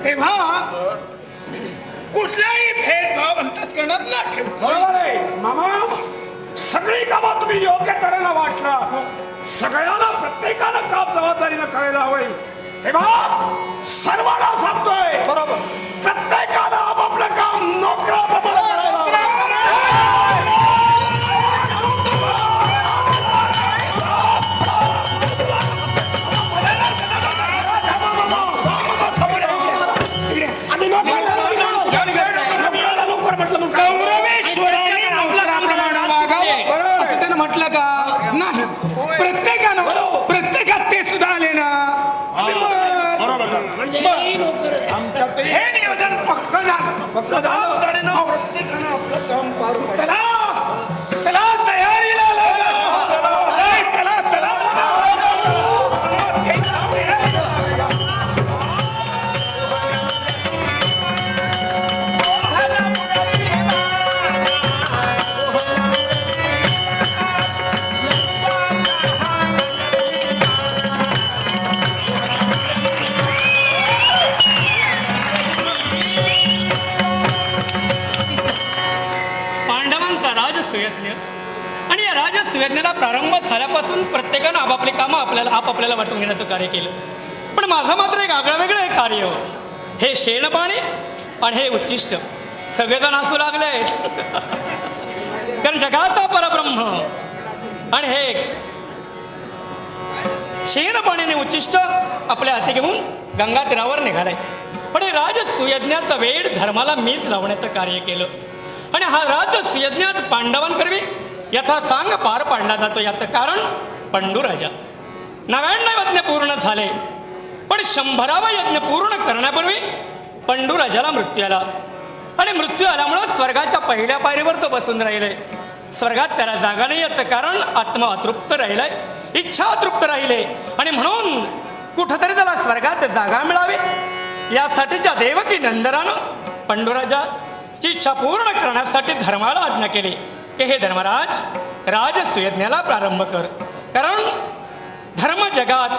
तेव्हा कुठलाही भेदभाव अंतःकरणात न ठेव. बरोबर आहे मामा. सगळी कामं तुम्ही योग्य करायला वाटलं. सगळ्यांना प्रत्येकानं काम जबाबदारीनं करायला हवंय. तेव्हा सर्वांना सांगतोय बरोबर प्रत्येकानं आपापलं काम नोकराप्रमाणे करायला हवं. म्हटलं का नाही. प्रत्येकात ते सुद्धा आले ना. हे नियोजन पक्क झालं. प्रत्येकानं आपलं काम पार पाडलं. चला तयारीला आणि या राजसुयज्ञाला प्रारंभ झाल्यापासून प्रत्येकानं आपापली कामं आपापल्याला वाटून घेण्याचं कार्य केलं. पण माझं मात्र एक आगळं वेगळं कार्य. हे शेणपाणी आणि हे उच्चिष्ट सगळेजण हसू लागले. कारण जगाचा परब्रह्म आणि हे शेणपाणी आणि उच्चिष्ट आपल्या हाती घेऊन गंगा तीरावर निघालाय. पण हे राजसुयज्ञाचा वेळ धर्माला मीच लावण्याचं कार्य केलं. आणि हा राजसुयज्ञात पांडवांकरवी यथासांग पार पाडला जातो. याचं कारण पंडूराजा 99 यज्ञ पूर्ण झाले. पण 100वा यज्ञ पूर्ण करण्यापूर्वी पंडूराजाला मृत्यू आला. आणि मृत्यू आल्यामुळं स्वर्गाच्या पहिल्या पायरीवर तो बसून राहिलाय. स्वर्गात त्याला जागा नाही. याचं कारण आत्मा अतृप्त राहिलाय, इच्छा अतृप्त राहिले. आणि म्हणून कुठंतरी त्याला स्वर्गात जागा मिळावी यासाठीच्या देवकी नंदनानं पंडूराजाची इच्छा पूर्ण करण्यासाठी धर्माला आज्ञा केली की हे धर्मराज राजसुयज्ञाला प्रारंभ कर. कारण धर्म जगात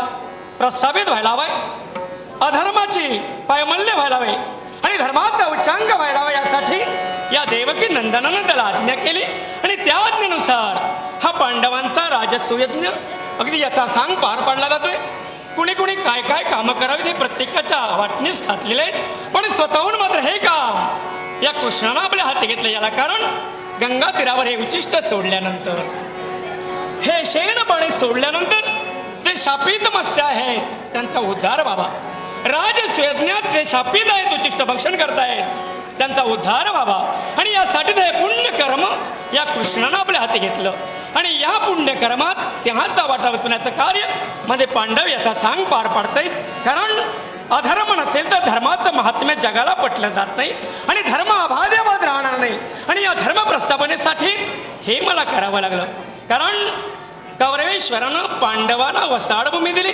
प्रस्थापित व्हायला हवाय, अधर्माची पायमल्य व्हायला हवे आणि धर्माचा उच्चांक व्हायला हवा. यासाठी या देवकी नंदनानं त्याला आज्ञा केली. आणि त्या आज्ञेनुसार हा पांडवांचा राजसुयज्ञ अगदी यथासांग पार पाडला जातोय. कुणी कुणी काय काय कामं करावी ते प्रत्येकाच्या वाटणीस घातलेले आहेत. पण स्वतःहून मात्र हे काम या कृष्णानं आपल्या हाती घेतलं. याला कारण गंगा तीरावर हे उच्चिष्ट सोडल्यानंतर, हे शेण पाणी सोडल्यानंतर जे शापित मत्स्य आहेत त्यांचा उद्धार व्हावा. राजसुयज्ञात जे शापित आहेत, उच्चिष्ट भक्षण करतायत त्यांचा उद्धार व्हावा. आणि यासाठी हे पुण्यकर्म या कृष्णानं आपल्या हाती घेतलं. आणि या पुण्यकर्मात सिंहाचा वाटा उचलण्याचं कार्य मध्ये पांडव याचा सांग पार पाडतायत. कारण अधर्म नसेल तर धर्माचं महात्म्य जगाला पटलं जात नाही आणि धर्म अबाध्यवाद राहणार नाही. आणि या धर्म प्रस्थापनेसाठी हे मला करावं लागलं. कारण कौरवेश्वरानं पांडवांना वसाडभूमी दिली.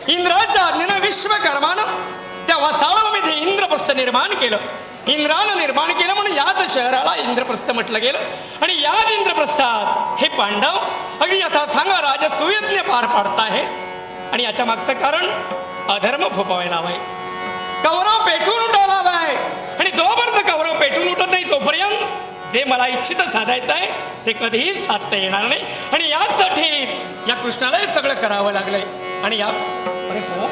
इंद्राच्या आज्ञेनं विश्वकर्मानं त्या वसाडभूमीत इंद्रप्रस्थ निर्माण केलं. इंद्रानं निर्माण केलं म्हणून याच शहराला इंद्रप्रस्थ म्हटलं गेलं. आणि याच इंद्रप्रस्थात हे पांडव अगदी यथा सांगा राजसुयज्ञ पार पाडताहेत. आणि याच्या मागचं कारण अधर्म फोपावायला हवाय, कौरव पेटून उठायला हवाय. आणि जोपर्यंत कौरव पेटून उठत नाही तोपर्यंत जे मला इच्छित साधायचं आहे ते कधीही साधता येणार नाही. आणि यासाठी या कृष्णाला हे सगळं करावं लागलंय. आणि या अरे हो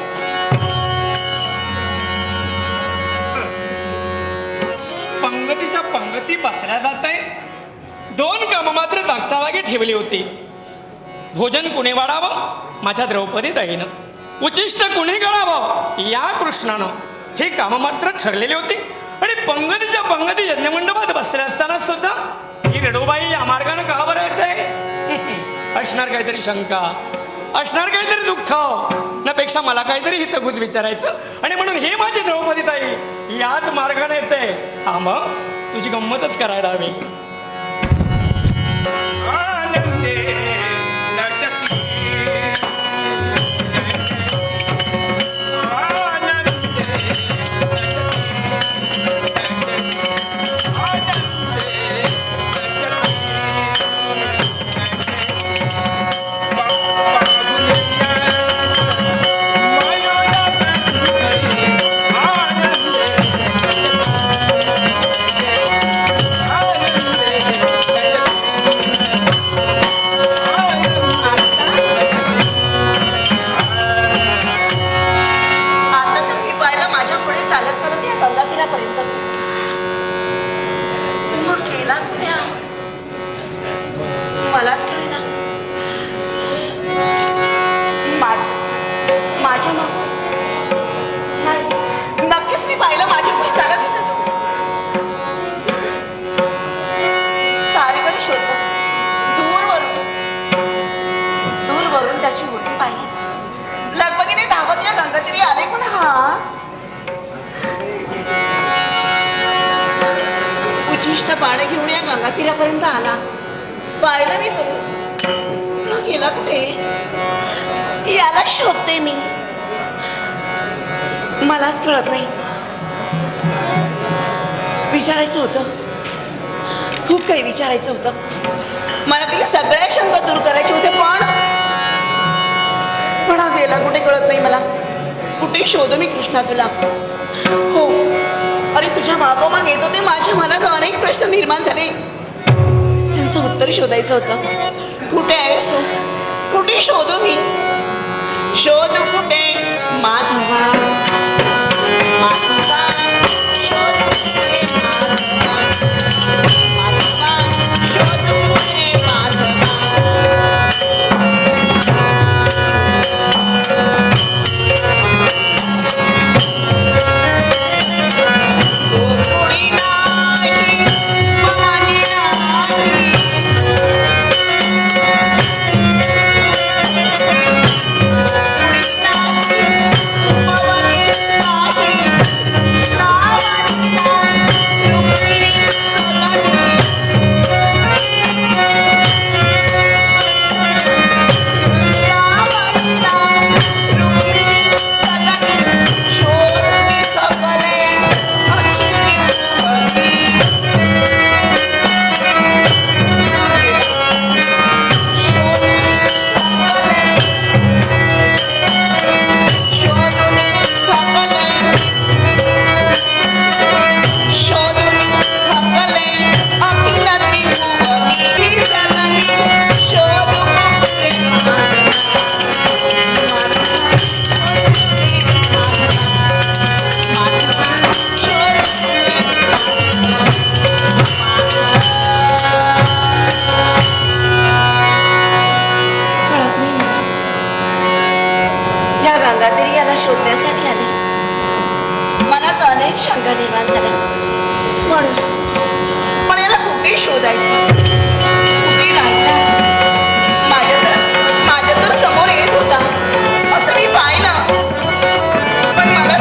पंगतीच्या पंगती बसल्या जात आहेत. 2 कामं मात्र दाक्षावागी ठेवली होती. भोजन कुणी वाढावं माझ्या द्रौपदी ताईनं, उच्चिष्ट कुणी गळावं या कृष्णानं, ही कामं मात्र ठरलेली होती. आणि पंगतीच्या पंगती यज्ञमंडपात बसल्या असताना सुद्धा ही रडोबाई या मार्गानं का बरं येते? असणार काहीतरी शंका, असणार काहीतरी दुःख, त्यापेक्षा मला काहीतरी हितगुज विचारायचं. आणि म्हणून हे माझी द्रौपदी ताई याच मार्गाने येते. थांब, तुझी गंमतच करायला हवी. कृष्ण पाणी घेऊन या गंगा तीरापर्यंत आला. पाहिलं मी तो ना, गेला कुठे याला शोधते मी. मलाच कळत नाही. विचारायचं होतं, खूप काही विचारायचं होतं. मला तिला सगळ्या शंका दूर करायचे होते, पण हा गेला कुठे कळत नाही मला. कुठे शोधू मी कृष्णा तुला. हो, अरे तुझ्या मागोमाग येत होते. माझ्या मनात अनेक प्रश्न निर्माण झाले. त्यांचं उत्तर शोधायचं होतं. कुठे आहेस तू? कुठे शोधू मी? शोधू कुठे माधवा, माधवा, शोधू कुठे माधवा, माधवा, शोधू कुठे माधवा. गोकुळी नाही, भवानी नाही. शोधण्यासाठी आले. मनात अनेक शंका निर्माण झाल्या. म्हणून पण याला कुठे शोधायचं, कुठे राहिला. माझ्या तर समोर येत होता असं मी पाहिलं, पण मला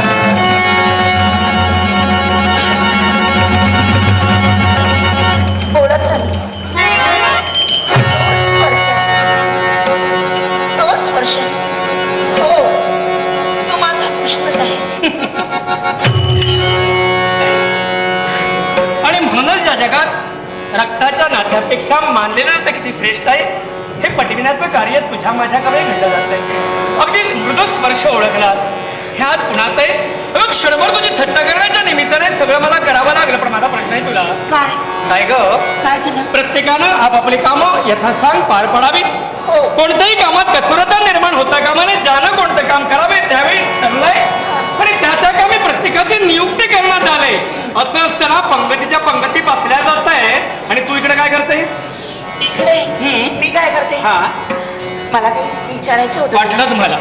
ओळखलं. तोच स्पर्श. हो, तो माझा कृष्णच आहे. आणि म्हणूनच या जगात रक्ताच्या नात्यापेक्षा मानलेलं नातं किती श्रेष्ठ आहे हे पटविण्याचं कार्य तुझ्या माझ्याकडे घडलं जात आहे. अगदी मृदू स्पर्श ओळखलास. ह्यात कुणाचं आहे? अगं क्षणभर तुझी थट्टा करण्याच्या निमित्ताने सगळं मला करावं लागलं. पण माझा प्रश्न आहे तुला, काय ग, काय झालं? प्रत्येकानं आपापली कामं यथासांग पार पडावीत. हो. कोणत्याही कामात कसूरता निर्माण होता कामा नये. ज्यानं कोणतं काम करावे त्यावेळी ठरलंय आणि त्या कामी प्रत्येकाची नियुक्ती करण्यात आले. असं असताना पंगतीच्या पंगती बसल्या जात आहे आणि तू इकडे काय करतेस? इकडे मी काय करते? हा, मला काही विचारायचं होतं. वाटलं तुम्हाला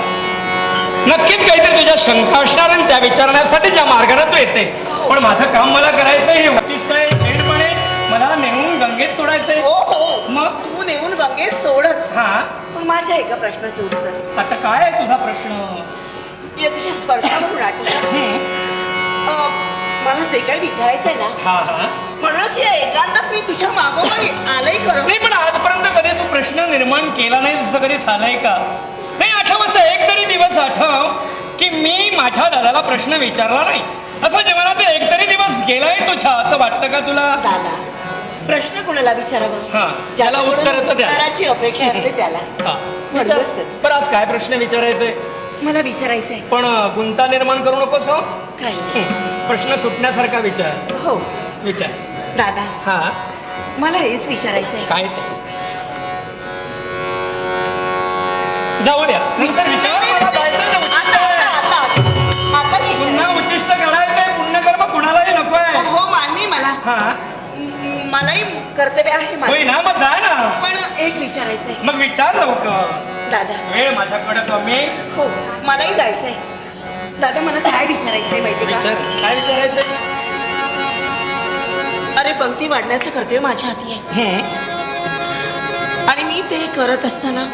नक्कीच काहीतरी तुझ्या शंका असणार आणि त्या विचारण्यासाठी ज्या मार्गाने तू येते. पण माझं काम मला करायचं हे उच्चिष्ट आहे. थेटपणे मला नेऊन गंगेत सोडायचंय. हो हो, मग तू नेऊन गंगेत सोडच. हा, पण माझ्या एका प्रश्नाचं उत्तर. आता काय आहे तुझा प्रश्न? या तुझ्या स्पर्शावरून आठवलं. मला जे काही विचारायचं आहे ना, हा हा, म्हणूनच या एकांतात मी तुझ्या मागोमागे आलंय खरं. नाही पण आजपर्यंत कधी तू प्रश्न निर्माण केला नाही असं कधी झालंय का? नाही, आठव असं एक तरी दिवस आठव की मी माझ्या दादाला प्रश्न विचारला नाही. असं जेवणात एक तरी दिवस गेलाय तुझ्या, असं वाटतं का तुला? दादा, प्रश्न कोणाला विचारावा? हा, त्याला उत्तर तर द्या. उत्तराची अपेक्षा असते त्याला. हा, म्हणूनच तर. पण आज काय प्रश्न विचारायचंय? मला विचारायचंय. पण गुंता निर्माण करू नकोस हो. काही नाही. प्रश्न सुटण्यासारखा विचार. हो विचार. दादा, हा, मला हेच विचारायचंय. काय ते? जाऊ द्या. नंतर विचार. मला जायचंय ना, आता पुन्हा उच्चिष्ट करायचंय. पुण्यकर्म कुणालाही नकोय. हो, मान्य मला. हा, मलाही कर्तव्य आहे होय मान्य. ना, मग जा ना. पण एक विचारायचंय मग विचार लवकर. दादा. वेळ माझ्याकडे कमी. हो, मलाही जायचंय. दादा, मला काय विचारायचंय माहिती का? विचार. काय विचारायचंय? अरे, पंक्ती वाढण्याचं कर्तव्य माझ्या हाती आहे. आणि मी ते करत असताना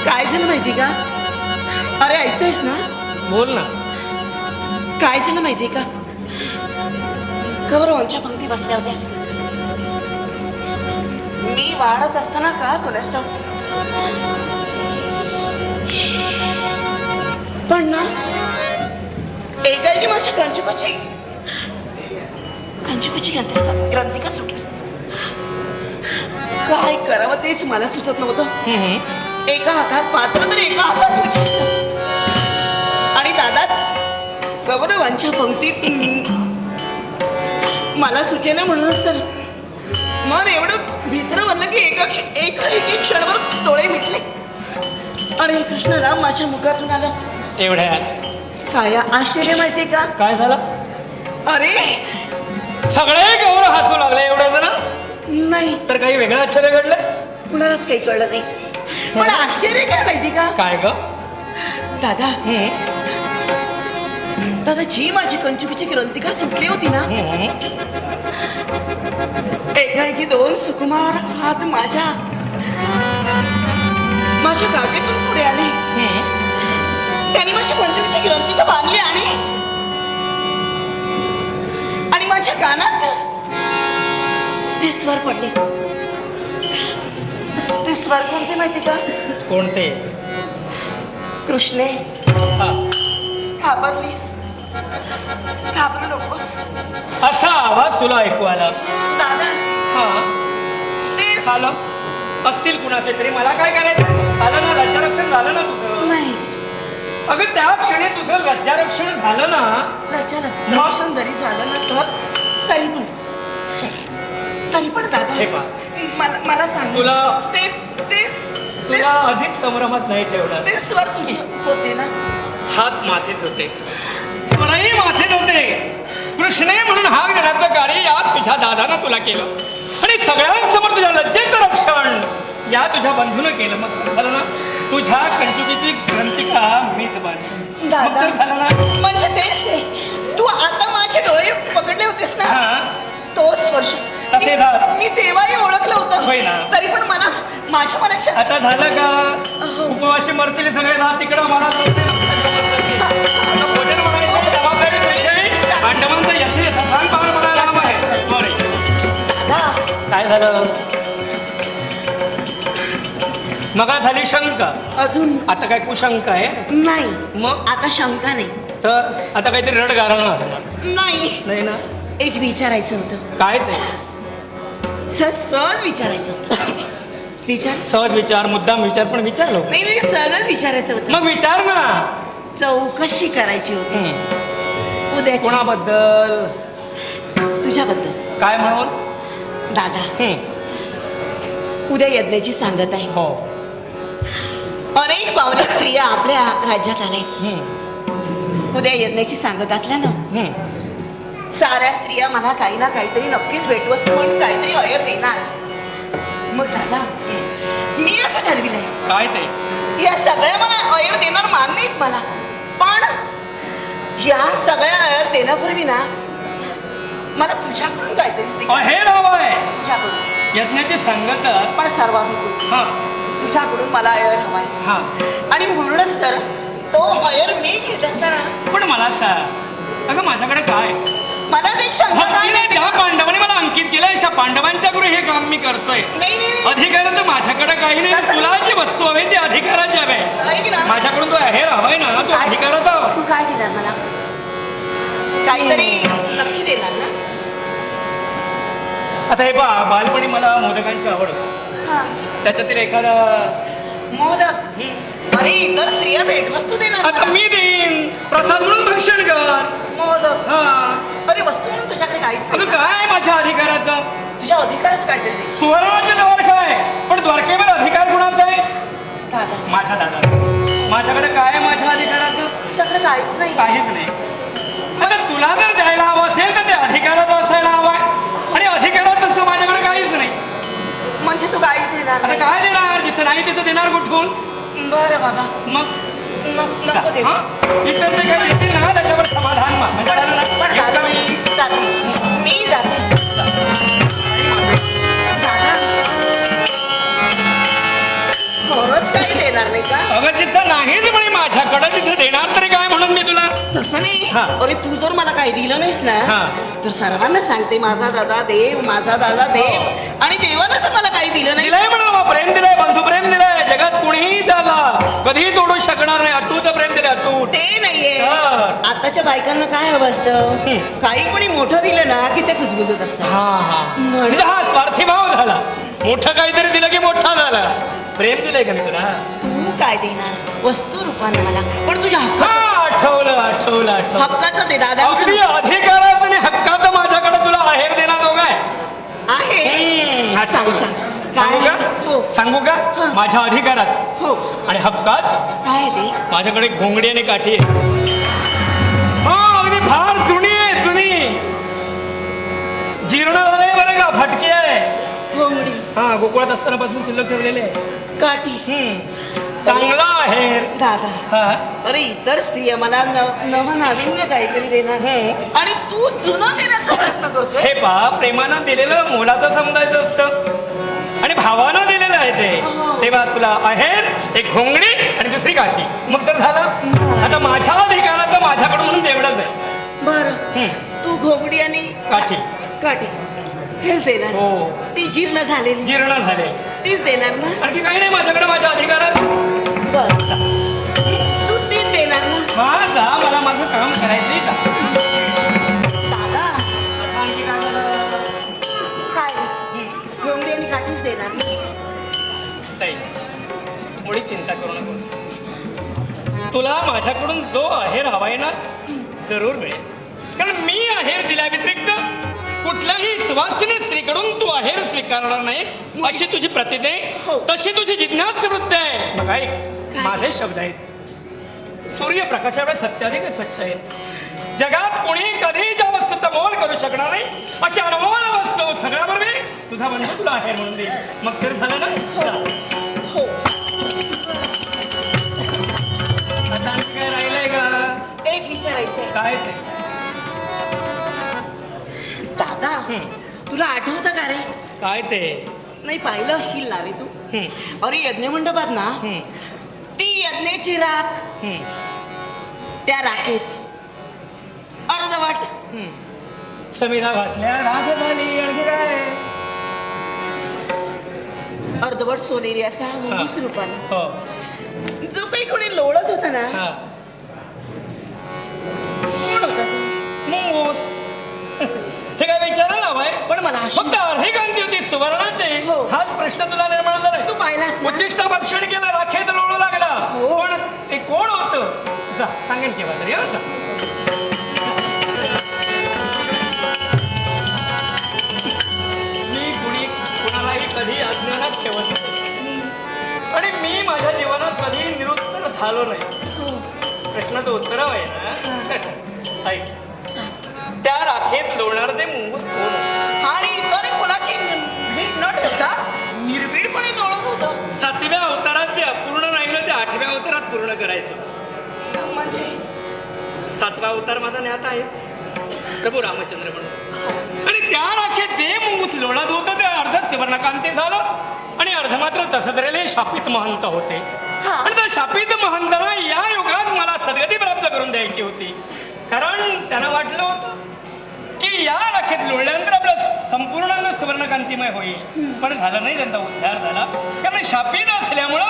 काय झालं माहिती का? अरे, ऐकतोयस ना? बोल ना. काय झालं माहितीये का? गौरवांच्या पंक्ती बसल्या होत्या. मी वाढत असताना का कोणास ठाऊक, पण ना एकाएकी माझ्या कंचुकाची ग्रंथिका सुटली. काय करावं तेच मला सुचत नव्हतं. एका हातात पात्र तर एका हातात उचिष्ट. आणि दादा गौरवांच्या पंक्तीत मला सुचेना म्हणूनच तर मन एवढं भीतर बनलं की एक क्षणभर डोळे मिटले आणि कृष्णराम माझ्या मुखातून आलं. एवढ्या काय आश्चर्य माहितीये का? काय झालं? अरे सगळे गौरव हसू लागले. एवढं जण नाही, तर काही वेगळं आश्चर्य घडलं? कुणालाच काही कळलं नाही. पण आश्चर्य काय माहिती का काय ग? दादा? दादा जी माझी कंचुकीची ग्रंथिका सुटली होती ना, एकाएकी दोन सुकुमार हात माझ्या काकेतून पुढे आले. त्यांनी माझी कंचुकीची ग्रंथिका बांधली आणि माझ्या कानात ते स्वर पडले. ते स्वर कोणते माहिती का? कोणते? कृष्णे, हा. घाबरलीस? घाबरू नकोस. असा आवाज तुला ऐकू आला? दादा हा, तेच आलं असतील कुणाचे तरी. मला काय करायचं? आलं ना, लज्जारक्षण झालं ना तुझं. नाही, अगं त्या क्षणी तुझं लज्जारक्षण झालं ना. लक्षण जरी झालं ना तरी पण दादा हे पहा, मला सांग. तुला ते ते तुला अधिक संभ्रमात नाही ठेवलं. ते स्वर तुझे होते ना. हात माझेच होते, स्वरही माझेच होते. कृष्णे म्हणून हाक देण्याचं कार्य या तुझ्या दादानं तुला केलं आणि सगळ्यांसमोर तुझ्या लज्जेचं रक्षण या तुझ्या बंधूनं केलं. मग तर झालं ना, तुझ्या कंचुकीची ग्रंथिका मीच बांधली. मग तर झालं ना. म्हणजे तेच ते तू आता माझे डोळे पकडले होतेस ना, हा. तो स्पर्श तसे झालं. मी तेव्हाही ओळखलं होय ना. होतं. तरी पण मला माझ्या मनाच्या आता झालं का? उपवाशी मरतील सगळे. राहा तिकडं मला भोजन बनायचं जबाबदारी तुझी. पांडवांचं यथे ससान पार मला राम आहे. काय झालं? मग झाली शंका, अजून आता काय कुशंका आहे? नाही. मग आता शंका नाही. तर आता काहीतरी रडगारणं असणार. नाही ना? एक विचारायचं होतं. काय ते? सहज विचारायचं होतं. विचार. सहज विचार, मुद्दाम विचार, पण विचारलो. नाही सहजच विचारायचं होतं. मग विचार ना. चौकशी करायची होती उद्याची. कोणाबद्दल? तुझ्याबद्दल. काय म्हणून? दादा उद्या यज्ञाची सांगत आहे. हो. अनेक पावले स्त्रिया आपल्या राज्यात आले. उद्या यज्ञाची सांगत असल्यानं साऱ्या स्त्रिया मला काही ना काहीतरी नक्कीच भेटवस्तू म्हणून काहीतरी अयर देणार. मग दादा मी असं ठरविलंय. काय ते? या सगळ्या मला अयर देणार मान्यत मला, पण या सगळ्या अयर देण्यापूर्वी ना मला तुझ्याकडून काहीतरी अहेर हवाय. तुझ्याकडून यज्ञाची सांगत, पण सर्वांकडून. हा तुझ्याकडून मला अयर हवाय. हा. आणि म्हणूनच तर तो अयर मी घेत असताना पण मला सांग, अगं माझ्याकडे काय? मला ते शंका काय भक्तीने माहिती ज्या का? पांडवांनी मला अंकित केलंय, अशा पांडवांच्या गुरु हे काम मी करतोय. नाही नाही नाही. अधिकार तर माझ्याकडे काही नाही. तसं तुला नाही. जी वस्तू हवी ती अधिकारात द्यावे. ऐक ना. माझ्याकडून तो अहेर हवाय ना, तो काय? अधिकारात हवा. तू काय देणार मला? काहीतरी नक्की देणार ना? आता हे पहा, बालपणी मला मोदकांची आवड होती. हा. त्याच्यातील एखादा मोदक. अरे इतर स्त्रिया भेटवस्तू देणार आता मला. मी देईन, प्रसाद म्हणून भक्षण कर. मोदक. हा. अरे वस्तू म्हणून तुझ्याकडे काहीच अगं नाही. काय माझ्या अधिकाराचं? तुझ्या अधिकारच काहीतरी दे. सुवर्णाचे द्वारका आहे, पण द्वारकेवर अधिकार कुणाचा आहे? दादा माझ्या दादा. माझ्याकडे काय आहे माझ्या अधिकाराचं? तुझ्याकडे काहीच नाही. काहीच नाही. आता तुला जर द्यायला हवं असेल तर ते अधिकारात असायला हवंय, आणि अधिकारात तसं माझ्याकडे काहीच नाही. म्हणजे तू काहीच देणार आता नाही. काय देणार? जिथं नाही तिथं देणार कुठून? बरं बाबा. मग नको देऊ. इतर जे काही देतील ना त्याच्यावर समाधान मा. म्हणजे झालं ना? पण दादा मी जाते. खरंच काही देणार नाही का? अगं जिथं नाहीच म्हणे माझ्याकडं, तिथं देणार तरी काय म्हणून मी तुला? तसं नाही हा. अरे तू जर मला काही दिलं नाहीस ना हा. तर सर्वांना सांगते माझा दादा देव, माझा दादा देव. आणि देवानं जर मला काही दिलं नाही दिलंय म्हणून मग प्रेम दिलंय, बंधू प्रेम दिलंय. जगात कुणीही त्याला कधीही तोडू शकणार नाही. अतूट प्रेम दिलंय, अतूट. ते नाहीये. हा. आताच्या बायकांना काय हवं असतं, काही कोणी मोठं दिलं ना की ते कुजबुजत असतात. हा हा म्हणून- म्हणजे हा स्वार्थी भाव झाला. मोठं काहीतरी दिलं की मोठा झाला. प्रेम दिलंय का मी तुला? तू काय देणार वस्तू रूपाने मला, पण तुझ्या हा, हक्काचं आठवलं आठवलं आठवलं. हक्काचं दे दादा. अगदी अधिकारात आणि हक्कात माझ्याकडे तुला आहेर देणार दोघं आहे. आहे हा, सांग सांग सांगू काय का? हो सांगू का? हा. माझ्या अधिकारात हो आणि हक्कात काय आहे ते? माझ्याकडे घोंगडी आणि काठी आहे. हा, अगदी फार जुनी आहे, जुनी. जीर्ण झालंय बरं का, फटकी आहे. घोंगडी हा, गोकुळात असताना पासून शिल्लक ठेवलेले आहे. काठी. चांगला आहे. दादा हा. अरे इतर स्त्रिया मला नवं नाविन्य काहीतरी देणार आणि तू जुनं देण्याचा प्रयत्न करतोय. हे पहा, प्रेमानं दिलेलं मोलाचं समजायचं असतं आणि भावानं दिलेलं आहे ते. हो. तेव्हा तुला आहेर, एक घोंगडी आणि दुसरी काठी, मग तर झालं. आता माझ्या अधिकारात माझ्याकडून म्हणून एवढंच आहे. बर तू घोंगडी आणि काठी. काठी हेच देणार. हो. ती जीर्ण झालेली जीर्ण झाले. तीच देणार ना. आणखी काही नाही माझ्याकडे माझ्या अधिकारात. बर तू तीच देणार ना. हा, जा, मला माझं काम करायचंय का? दादा आता आणखी काय झालं? काय घोंगडी आणि काठीच देणार ना. ताई, मुळी चिंता करू नकोस. तुला माझ्याकडून जो आहेर हवाय ना जरूर मिळेल. कारण मी आहेर दिल्या व्यतिरिक्त कुठल्याही सुवासिनी स्त्रीकडून तू आहेर स्वीकारणार नाहीस अशी तुझी प्रतिज्ञा आहे. तशी तुझी जिज्ञास वृत्ती आहे. मग ऐक, माझे शब्द आहेत. सूर्यप्रकाशामुळे सत्याधिक स्वच्छ आहेत. जगात कोणी कधी ज्या वस्तूचा मोल करू शकणार नाही अशी अनमोल वस्तू सगळ्यावर मी तुझा बंधू तुला आहेर म्हणून देईल. मग तर झालं ना. हो आता आणखी काय राहिलंय का? एक विचारायचंय काय ते? दादा तुला आठवतं का रे? काय ते? नाही पाहिलं असशील ना रे तू. हम्म. अरे यज्ञ मंडपात ना ती यज्ञाची राख त्या राखेत अर्धवाट समिधा घातल्या, राख झाली. आणखी काय? अर्धवट सोनेरी असा मुंगूस रूपाला हो. जो काही कोणी लोळत होता ना हा. कोण होता तो? मुंगूस. हे काय विचारायला हवंय? पण मला अशी- फक्त अर्धी गंती होती सुवर्णाची. हो. हाच प्रश्न तुला निर्माण झालाय. तू पाहिलास ना? उच्चिष्ट भक्षण केलं, राखेत लोळू लागला. हो. पण ते कोण होतं? जा, सांगेन केव्हा तरी. हा, जा. मी कुणालाही कधी अज्ञानात ठेवत नाही आणि मी माझ्या जीवनात कधी निरुत्तर झालो नाही. प्रश्नाचं उत्तर आहे ना. ऐक, त्या राखेत लोळणार ते मुंगूस कोण होतं? आणि इतर कोणाची भीक न ठेवता निर्भीडपणे लोळत होतं. 7व्या अवतारात ते अपूर्ण राहिलं, ते 8व्या अवतारात पूर्ण करायचं. म्हणजे 7वा अवतार माझा ज्ञात आहे, प्रभू रामचंद्र म्हणून. आणि त्या राखेत जे मुंगूस लोळत होतं ते अर्ध सुवर्णकांती झालं आणि अर्ध मात्र तसंच राहिले शापित महंत होते. आणि त्या शापित महंताला या युगात मला सद्गती प्राप्त करून द्यायची होती. कारण त्यांना वाटलं होतं की या राखेत लोळल्यानंतर आपलं संपूर्ण अंग सुवर्णकांतीमय होईल. पण झालं नाही, त्यांचा उद्धार झाला. कारण शापित असल्यामुळं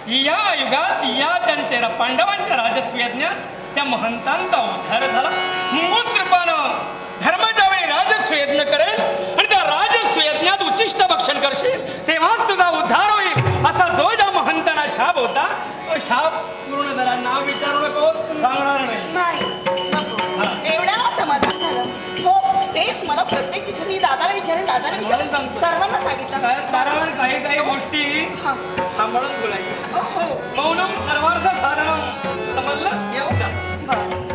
या युगात या त्यांच्या पांडवांच्या राजस्वी यज्ञात त्या महंतांचा उद्धार झाला. मुंगूस रूपानं धर्म ज्यावेळी राजस्वी यज्ञ करेल आणि त्या राजस्वी यज्ञात उच्चिष्ट भक्षण करशील तेव्हाच तुझा उद्धार होईल असा जो ज्या महंतांना शाप होता तो शाप पूर्ण झाला. नाव विचारू नको, सांगणार नाही. नाही एवढ्याला समाधान झालं. हो तेच मला प्रत्येक ठिकाणी दादाला विचारेन, दादाला विचारेन, सांगतो. सर्वांना सांगितलं. कारण काही काही गोष्टी हा. सांभाळून बोलायच्या. हो मौनम सर्वार्थ साधनम. समजलं? येऊ जा. बरं.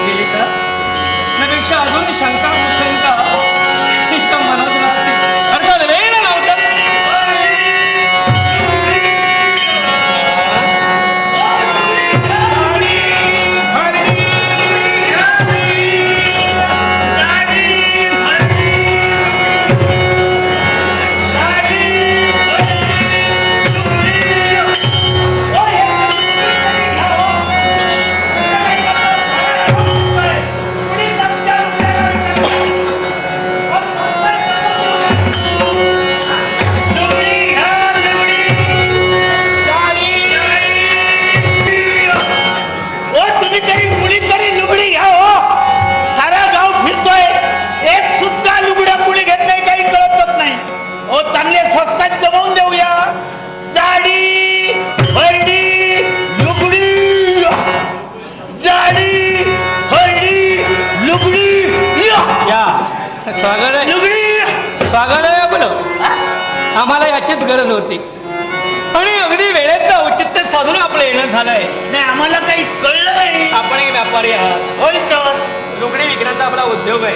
गेली का? त्यापेक्षा अजून शंका कुशंका तिच्या मनात राहते. अर्थात वेळ नव्हता. स्वागत आहे, लुगडी स्वागत आहे आपलं. आम्हाला याचीच गरज होती आणि अगदी वेळेचं औचित्य साधून आपलं येणं झालंय. नाही आम्हाला काही कळलं नाही. आपण एक व्यापारी आहात. होय तर लुगडी विकण्याचा आपला उद्योग आहे.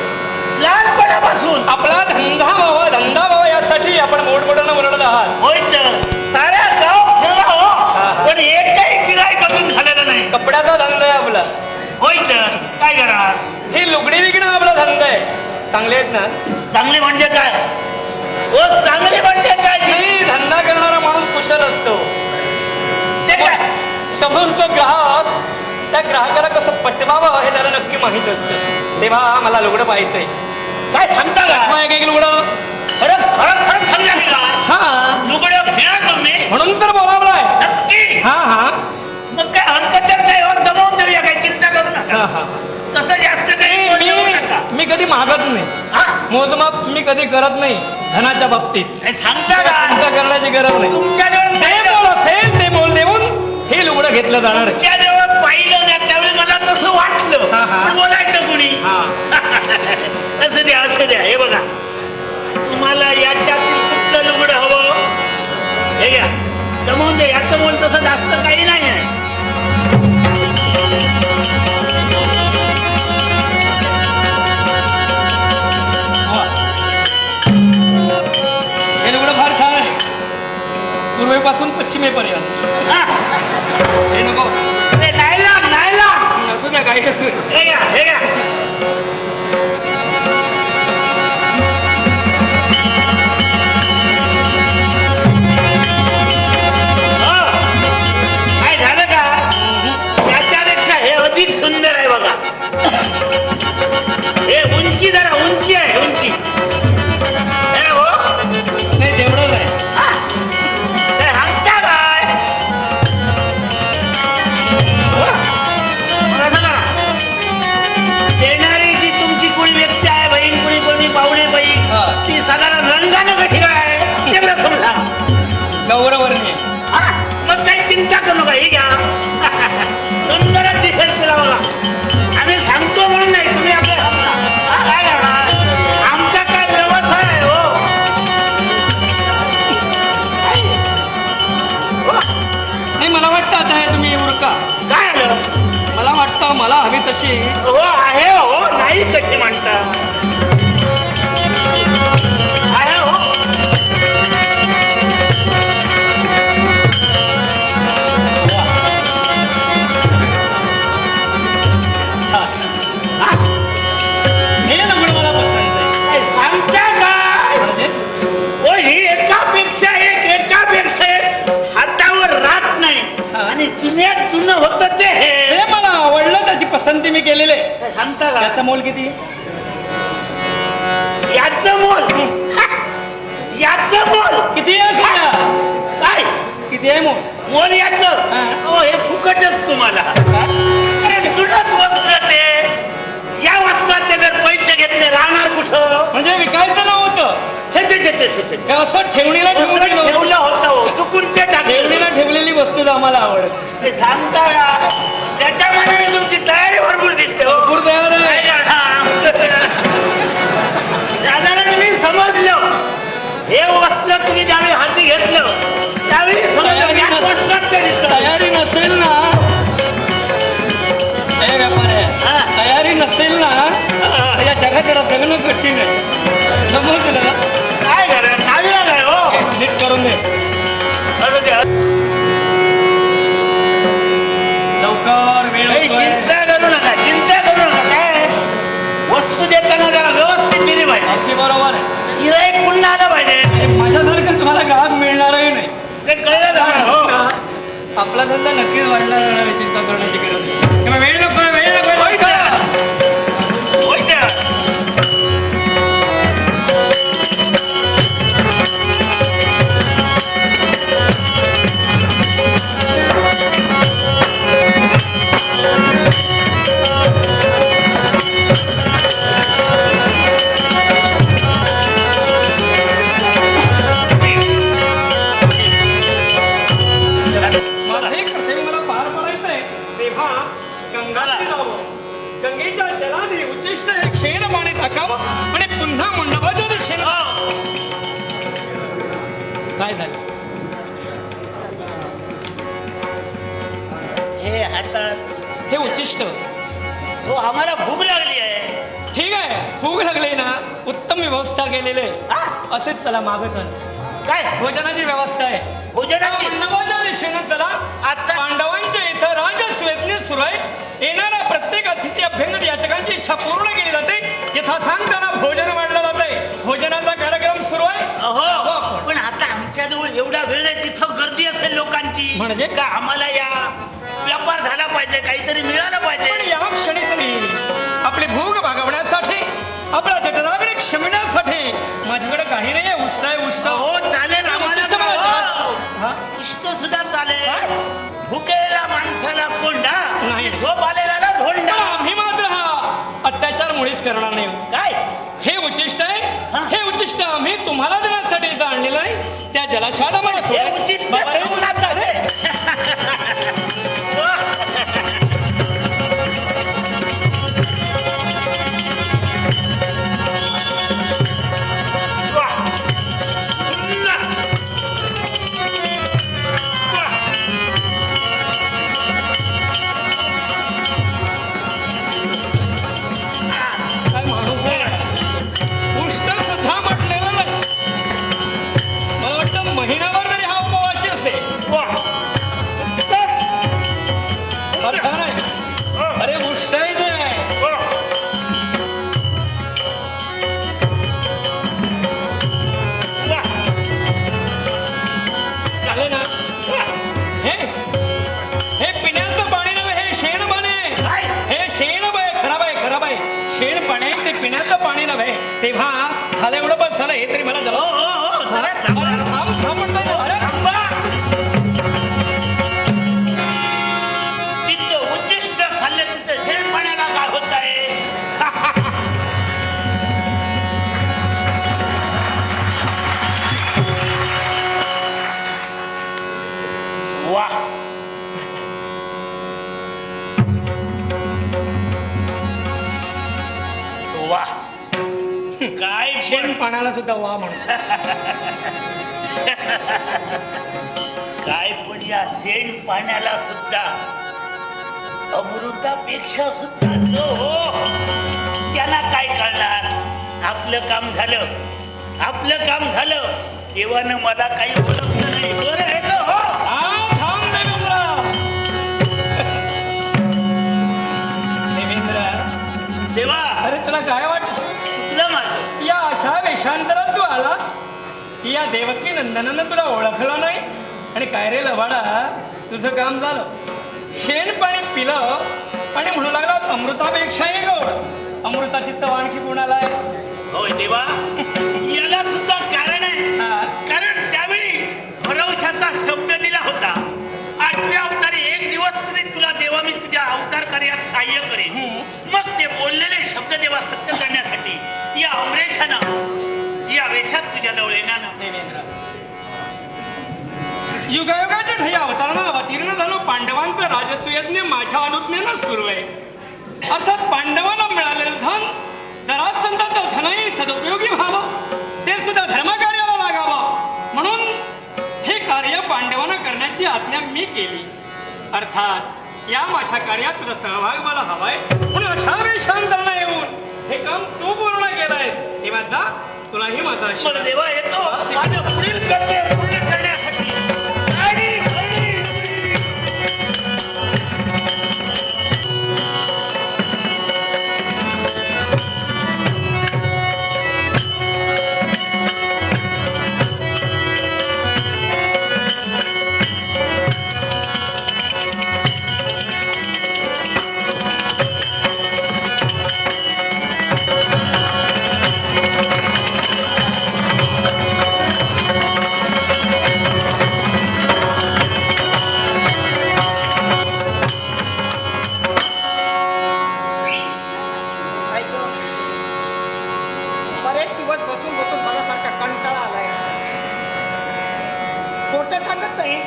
लहानपणापासून आपला धंदा व्हावा यासाठी आपण मोठमोठ्यानं ओरडत आहात. होय तर साऱ्या गाव फिरला हो पण एकही गिराईक अजून झालेलं नाही. कपड्याचा धंदा आहे आपला. होय तर काय करा ही लुगडी विकणं आपला धंदा आहे. चांगले आहेत ना? चांगली म्हणजे काय हो चांगली म्हणजे काय नाही, धंदा करणारा माणूस कुशल असतो. ते काय समोरचा ग्राहक त्या ग्राहकाला कसं पटवावं हे त्याला नक्की माहित असतं. तेव्हा मला लुगडं पाहिजे. काय सांगता का एक लुगडं खरंच खरंच खरंच सांगा की काय हा लुगड्या मिळा तुम्ही म्हणून तर बोलावलाय. नक्की हा हा मग काय हरकत नाही हो जमवून देऊया काही चिंता करू नका. हा हा तसं जास्त काही बोलू नका. मी कधी मागत नाही. हा? मोजमाप मी कधी करत नाही धनाच्या बाबतीत. काय सांगता का चिंता करण्याची गरज नाही. तुमच्याजवळ जे पाहिलं मोल असेल ते मोल देऊन हे लुगडं घेतलं जाणार आहे. तुमच्याजवळ पाहिलं ना त्यावेळी मला तसं वाटलं हा, हा. पण बोलायचं कुणी हा. असं द्या हे बघा तुम्हाला याच्यातील कुठलं लुगडं हवं हे घ्या जमवून दे. याचं मोल तसं जास्त काही नाही आहे. हे लुगडं फार छान आहे, पूर्वेपासून पश्चिमेपर्यंत. हा, हे नको ते नायलॉन असू द्या काही असू द्या. हे घ्या काय झालं का याच्यापेक्षा हे अधिक सुंदर आहे बघा. हे उंची जरा उंची आहे उंची हे हो नाही तेवढंच आहे. हा. हे हंगता काय हो? मग असं करा. देणारी जी तुमची कोणी व्यक्ती आहे बहीण कोणी कोणी पाहुणे बाई हा. ती साधारण रंगानं कशी काय तेवढं समजा. गौरवर्णीय. हा, मग काही चिंता करू नका हे घ्या सुंदरच दिसेल तिला बघा. आम्ही सांगतो म्हणून नाही तुम्ही आपल्या समजा. हा, काय करणार आमचा काय व्यवसाय आहे हो. हो, नाही मला वाटतं आता हे तुम्ही उरका. काय आलं मला वाटतं मला हवी तशी हो आहे हो नाही कशी म्हणता आहे हो. छान. हा, हे लुगडं मला पसंत आहे. काय सांगता काय म्हणजे हो ही एकापेक्षा एक हातावर राहत नाही हा. आणि चुन्यात चुन होत ते हे हे मला आवडलं, त्याची पसंती मी केलेली आहे. काय सांगता का त्याचं मोल किती? याचं मोल हा, याचं मोल किती आहे सध्या? काय किती आहे मोल? मोल याचं हा. हो हे फुकटच तुम्हाला अरे जुनच वस्त्र ते या वस्त्राचे जर पैसे घेतले राहणार कुठं म्हणजे विकायचं नव्हतं, छे छे छे छे छे छे हे असं ठेवणीला दुसरं ठेवून ठेवलं होतं हो. चुकून ते टाकलं ठेवणीला ठेवलेली वस्तू आम्हाला आवडत. ते सांगता का त्याच्यामध्ये तुमची तयारी भरपूर दिसते हो भरपूर तयार आहे. साधारण मी समजलं हे वस्त्र तुम्ही ज्यावेळी हाती घेतलं त्यावेळी समजलं या वस्त्रात ते दिसतं. तयारी नसेल ना हे व्यापार आहे, हा. तयारी नसेल ना तर या जगात जगणं कठीण आहे. समजलं ना? काय करा चाललं काय हो नीट करून दे असं ते लवकर, वेळ काही होतोय. चिंता करू नका काय वस्तू देताना जरा व्यवस्थित दिली पाहिजे. अगदी बरोबर आहे. गिराईक पुन्हा आलं पाहिजे आणि माझ्यासारखं तुम्हाला ग्राहक मिळणारही नाही. ते कळलं ना हो आपला धंदा नक्कीच वाढणार आहे, चिंता करण्याची गरज नाही. किंवा वेळ नको होय का? होय त्या माझं हे कर्तव्य मला पार पडायचंय, तेव्हा गंगाला जावं. गंगेच्या जलाधी उच्चिष्ट हे क्षीर पाणी टाकावं आणि पुन्हा काय झालं? हे हातात हे उच्चिष्ट. हो, आम्हाला भूक लागली आहे. ठीक आहे, भूक लागली ना, उत्तम व्यवस्था केलेली आहे. हा? असेच चला मागं चल. काय भोजनाची व्यवस्था आहे. भोजनाची? पांडवांच्या दिशेनं चला. आता? पांडवांच्या इथं राजस्वेदने सुरू आहे. येणाऱ्या प्रत्येक अतिथी अभ्यंकर याचकांची इच्छा पूर्ण केली जाते. जिथं सांग त्यांना भोजन वाढलं जाते. भोजनाचा कार्यक्रम सुरू आहे. हो, पण आता आमच्याजवळ एवढा वेळ आहे, तिथं गर्दी असेल लोकांची. म्हणजे? का आम्हाला या व्यापार झाला पाहिजे, काहीतरी मिळालं पण पाहिजे. या क्षणी तरी आपली भूक भागवण्यासाठी, आपला जठराग्नी क्षमिण्यासाठी माझ्याकडे काही नाही आहे. उष्ट आहे, उष्ट. हो चालेल आम्हाला. उष्ट मला हो, हा? उष्ट सुद्धा चालेल. काय? भुकेला माणसाला कोंडा, नाही. झोप आलेला ना पण धोंडा. आम्ही मात्र हा अत्याचार मुळीच करणार नाही. काय हे उच्चिष्ट आहे. हा? हे उच्चिष्ट आम्ही तुम्हाला देण्यासाठी इथं आणलेलं आहे. त्या जलाशयात आम्हाला हे सोडायचं. उच्चिष्ट बाबा रे. ठेवून आता रे. वा. सुंदर. वा. काय माणूस आहे. उष्ट सुद्धा म्हटलेलं नाही. मला वाटतं महिनाभर तरी हा उपवासी असेल. वा. फार छान आहे. अरे उष्ट आहे ते. वा. वा. चालेल ना. हे पिण्याचं पाणी नव्हे, हे शेण पाणी आहे. काय? हे शेण आहे. खराब आहे, खराब आहे. शेण पाणी आहे, ते पिण्याचं पाणी नव्हे. तेव्हा झालं एवढं बस झालं. हे तरी मला हो, जरा हो, हो. जरा थांबा. थांब म्हणतोय ना. अरे थांबा. तिथं उच्चिष्ट खाल्लं, तिथं शेण पाण्याला काय होत आहे? वा. वा. काय शेण पण पाण्याला सुद्धा वा म्हणतो. काय पण या शेण पाण्याला सुद्धा अमृतापेक्षा सुद्धा जो हो, त्याला काय कळणार? आपलं काम झालं, आपलं काम झालं. देवानं मला काही ओळखलं नाही. बरं आहे ना? हो. थांब देवेंद्र. देवेंद्र, देवा, अरे तुला काय वाटत? चुकलं माझं. या अशा वेशांतरात तू आलास. या देवकी नंदनानं तुला ओळखलं नाही. आणि काय रे लवाडा, तुझं काम झालं. शेण पाणी पिलं आणि म्हणू लागला अमृतापेक्षाही गोड. अमृताची चव आणखी कोणाला आहे? होय देवा, याला सुद्धा कारण आहे. हा. कारण त्यावेळी भरवशाचा शब्द दिला होता. 8व्या अवतारी एक दिवस तरी तुला देवा मी तुझ्या अवतार कार्यात सहाय्य करेन. मग ते बोललेले शब्द देवा सत्य करण्यासाठी या अमरेशानं या वेशात तुझ्या जवळ येणार. देवेंद्र, युगायुगाच्या ढयी अवतारानं अवतीर्ण झालो. पांडवांचं राजसूयज्ञ माझ्या अनुज्ञेनं सुरू आहे. अर्थात पांडवांना मिळालेलं धन जरासंधाचं धनही सदुपयोगी व्हावं, ते सुद्धा धर्मकार्याला लागावं म्हणून हे कार्य पांडवांना करण्याची आज्ञा मी केली. अर्थात या माझ्या कार्यात तुझा सहभाग मला हवाय. म्हणून अशा वेशांतरानं येऊन हे काम तू पूर्ण केलंय. तेव्हा जा, तुलाही माझा पण आशीर्वाद. देवा येतो माझं पुढील कर्तव्य पूर्ण करण्यासाठी. हरी, हरी. बरेच दिवस बसून बसून मला सारखा कंटाळा आलाय. खोटं सांगत नाही.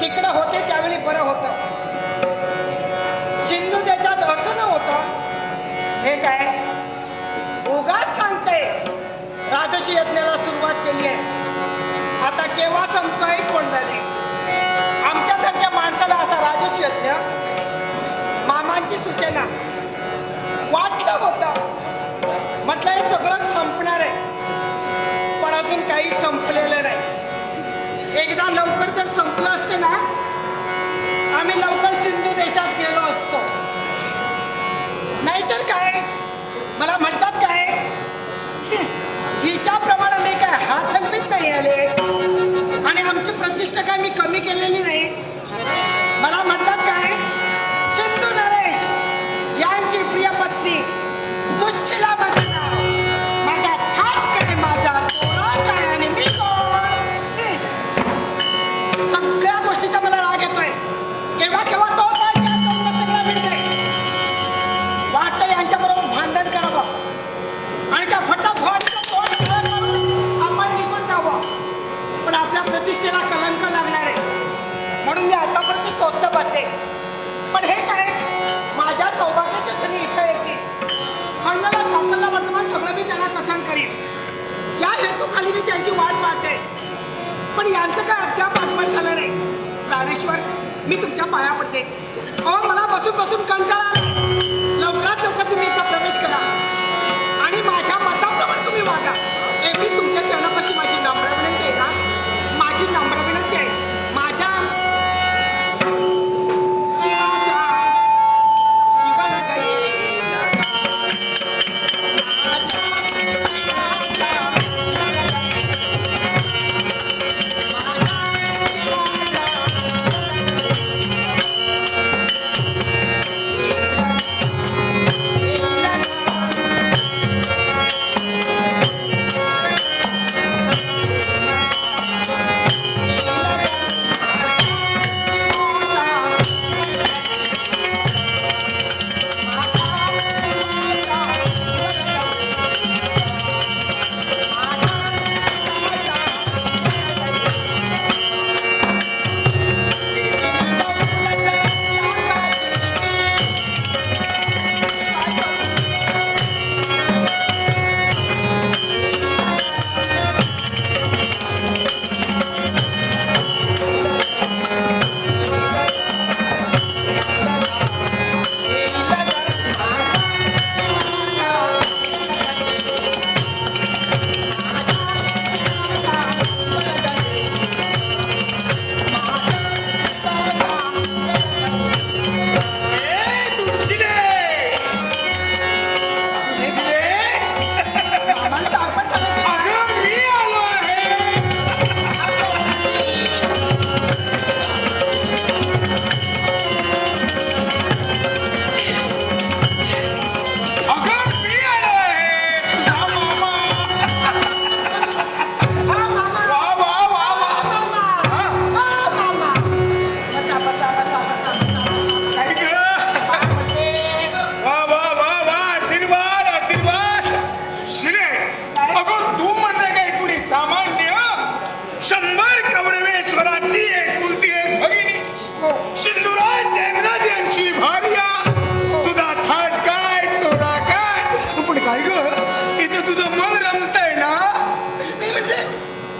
तिकडं होते त्यावेळी बरं होतं. सिंधू देशात असं न होतं. हे काय उगाच सांगते. राजसी यज्ञाला सुरुवात केली आहे. आता केव्हा संपतोय कोण जाणे. आमच्यासारख्या माणसाला असा राजस यज्ञ मामांची सूचना वाटलं होतं. म्हटलं हे सगळं संपणार आहे, पण अजून काही संपलेलं नाही. एकदा लवकर जर संपलं असतं ना, आम्ही लवकर सिंधू देशात गेलो असतो. नाहीतर काय, मला म्हणतात काय, हिच्याप्रमाणे मी काय हात हलवीत नाही आले आणि आमची प्रतिष्ठा काय मी कमी केलेली नाही. मला म्हणतात काय, सिंधू नरेश यांची प्रिय पत्नी दुःशिला बसला, माझा थाट काय, माझा तोरा काय आणि मी कोण. सगळ्या गोष्टीचा मला राग येतोय. केव्हा केव्हा तो काय सगळं मिळते. वाटतं यांच्याबरोबर भांडण करावं आणि त्या फटाफट आपण निघून जावं, पण आपल्या प्रतिष्ठेला कलंक लागणार आहे म्हणून मी आतापर्यंत स्वस्त बसते. पण हे काय, माझ्या सौभाग्याच्या धनी इथं येते. म्हणलं संपला वर्तमान सगळं मी त्यांना कथन करीन. या हेतूखाली मी त्यांची वाट पाहते, पण यांचं काय अद्याप आगमन झालं नाही. प्राणेश्वर, मी तुमच्या पाया पडते. अहो, मला बसून बसून कंटाळा आला. लवकरात लवकर तुम्ही इथं प्रवेश करा आणि माझ्या मताप्रमाणे तुम्ही वागा. एवढी तुमच्या चरणापाशी माझी नम्र विनंती आहे ना, माझी नम्र विनंती आहे. माझ्या जीवाचा जीवन गेला.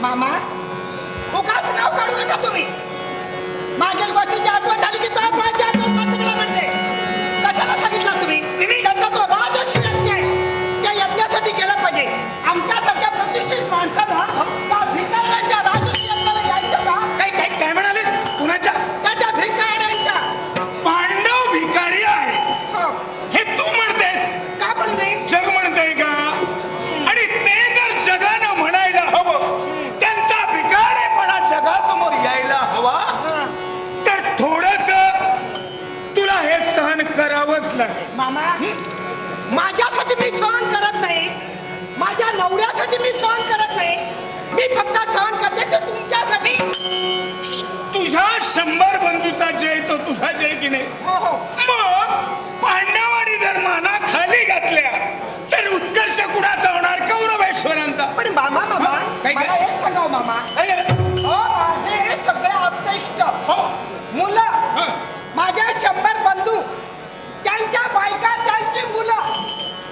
मामा, उगाच नाव काढू नका तुम्ही. मागील गोष्टीची आठवण झाली की तो माझी आठवण सगळं म्हणते. कशाला सांगितलं तुम्ही? त्यांचा तो राजर्षी यज्ञ आहे, त्या यज्ञासाठी गेलं पाहिजे. आमच्यासारख्या प्रतिष्ठित माणसाला त्या भिकाऱ्यांच्या राजर्षी यज्ञाला यायचं का? काय म्हणाले? कुणाच्या? त्या भिकाऱ्यांच्या. पांडव भिकारी आहे हो. हे तू म्हणतेस का पण नाही? जग म्हणतंय का? आणि ते जर जगानं म्हणायला हवं, त्यांचा भिकारेपणा जगासमोर यायला हवा, तर थोडस तुला हे सहन करावंच लागेल. मामा, माझ्यासाठी मी सहन करत नाही, माझ्या नवऱ्यासाठी मी सहन करत नाही. मी फक्त सहन करते ते तुमच्यासाठी. तुझ्या 100 बंधूचा जय तो तुझा जय की नाही? हो हो. मग पांडवांनी जर माना खाली घातल्या तर उत्कर्ष कुणाचा होणार? कौरवेश्वरांचा. पण मामा मामा काय मला एक सांगाव मामा, काय झालं? हो माझे हे सगळे आप्तेष्ट हो. मुलं, हं. माझ्या 100 बंधू, त्यांच्या बायका, त्यांची मुलं,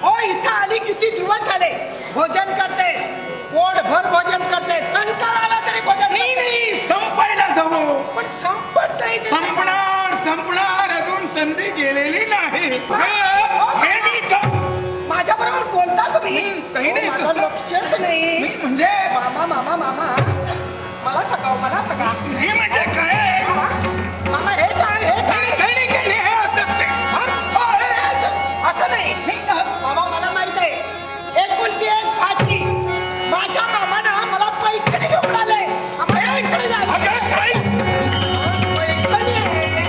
हो इथं आली किती दिवस झाले. भोजन करते, पोटभर भोजन करते. संपत नाही ते. संपणार अजून संधी गेलेली नाही. हे मी माझ्या बरोबर बोलता तुम्ही काही नाही माझं तसं. लक्षच नाही. म्हणजे मामा मामा मामा मला सकाळ हे म्हणजे काय? मामा हे काय हे काय काही नाही हे असत ते. असं नाही मामा मला माहित आहे एकुलती एक भाची माझ्या मामानं मला पैठणी घेऊन आलंय. आम्हाला पैठणी द्या. अगं काय? पैठणी आहे.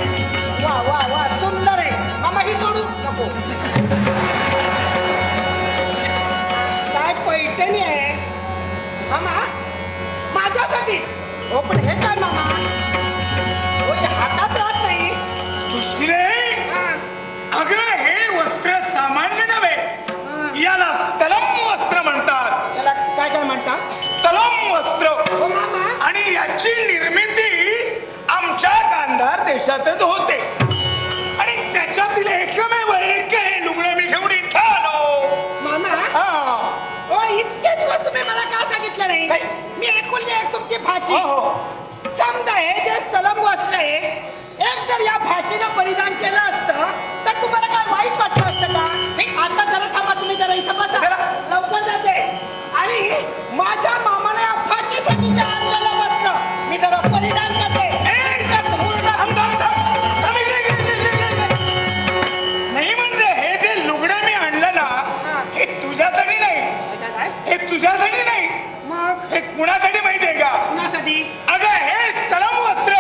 वा वा वा सुंदर आहे. मामा ही सोडू नको. काय पैठणी आहे मामा माझ्यासाठी. हो पण हे काय मामा हो हे हातात राहत नाही. दुसरे हा. अगं हे वस्त्र सामान्य नव्हे. याला स्थलम वस्त्र म्हणतात. याला काय काय म्हणतात स्थलम वस्त्र. हो मामा आणि याची निर्मिती आमच्या गांधार देशातच होते. आणि त्याच्यातील एकमेव एक हे लुगडं मी घेऊन इथं आलो. मामा हा. हो इतके दिवस तुम्ही मला का सांगितलं नाही. काय? मी एकुलती एक तुमची भाची. हो. समजा हे जे स्थलम वस्त्र आहे एक जर या भाचीनं परिधान केलं असतं तर तुम्हाला काय वाईट वाटलं असतं का. आता जरा थांबा तुम्ही जरा इथं बसा जरा. लवकर जाते. आणि माझ्या मामाने या भाचीसाठी जे आणलेलं वस्त्र मी जरा परिधान करते. नाही म्हणजे हे जे लुगडं मी आणलं ना हे तुझ्यासाठी नाही. काय हे तुझ्यासाठी नाही. मग हे कुणासाठी माहितीये का? कुणासाठी अगं हे स्थलम वस्त्र